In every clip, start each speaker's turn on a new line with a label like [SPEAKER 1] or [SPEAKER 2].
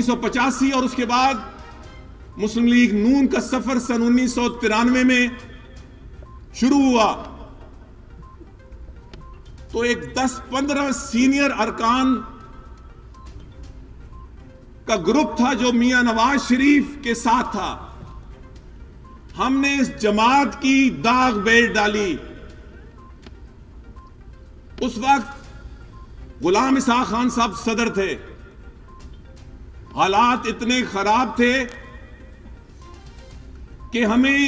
[SPEAKER 1] 1985 और उसके बाद मुस्लिम लीग नून का सफर सन 1993 में शुरू हुआ तो एक 10-15 सीनियर अरकान का ग्रुप था जो मियां नवाज शरीफ के साथ था। हमने इस जमात की दाग बेल डाली। उस वक्त गुलाम इसहाक खान साहब सदर थे। हालात इतने खराब थे कि हमें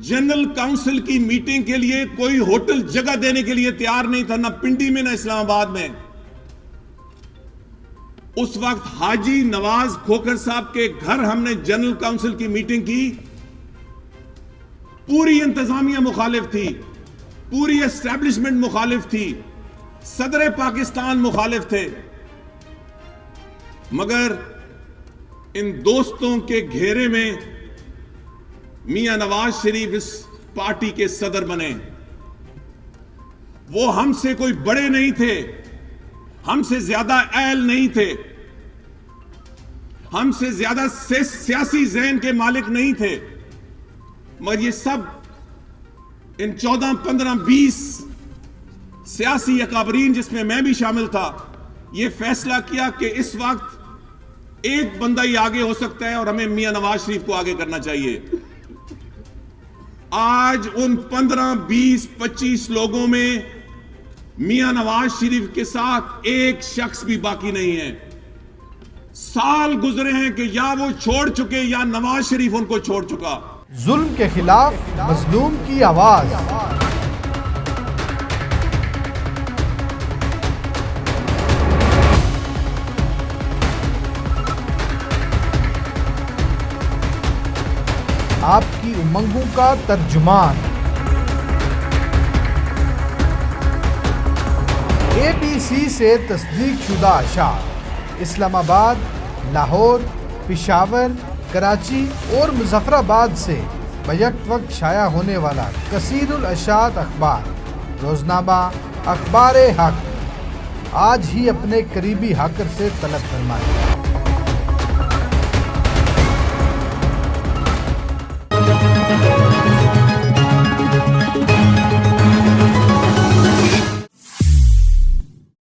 [SPEAKER 1] जनरल काउंसिल की मीटिंग के लिए कोई होटल जगह देने के लिए तैयार नहीं था, ना पिंडी में ना इस्लामाबाद में। उस वक्त हाजी नवाज खोखर साहब के घर हमने जनरल काउंसिल की मीटिंग की। पूरी इंतजामिया मुखालिफ थी, पूरी एस्टैब्लिशमेंट मुखालिफ थी, सदर पाकिस्तान मुखालिफ थे, मगर इन दोस्तों के घेरे में मियां नवाज शरीफ इस पार्टी के सदर बने। वो हमसे कोई बड़े नहीं थे, हमसे ज्यादा अहल नहीं थे, हमसे ज्यादा सियासी ज़हन के मालिक नहीं थे, मगर ये सब इन 14, 15, 20 सियासी अकाबरीन जिसमें मैं भी शामिल था, ये फैसला किया कि इस वक्त एक बंदा ही आगे हो सकता है और हमें मियां नवाज शरीफ को आगे करना चाहिए। आज उन 15, 20, 25 लोगों में मियां नवाज शरीफ के साथ एक शख्स भी बाकी नहीं है। साल गुजरे हैं कि या वो छोड़ चुके या नवाज शरीफ उनको छोड़ चुका।
[SPEAKER 2] जुल्म के खिलाफ मजलूम की आवाज। आपकी उमंगों का तर्जुमान। ABC से तस्दीक शुदा अशार इस्लामाबाद, लाहौर, पेशावर, कराची और मुजफ्फराबाद से बैक वक्त शाया होने वाला कसीरुल अशात अखबार रोजनामा अखबार हक आज ही अपने करीबी हाकर से तलब फरमाएं।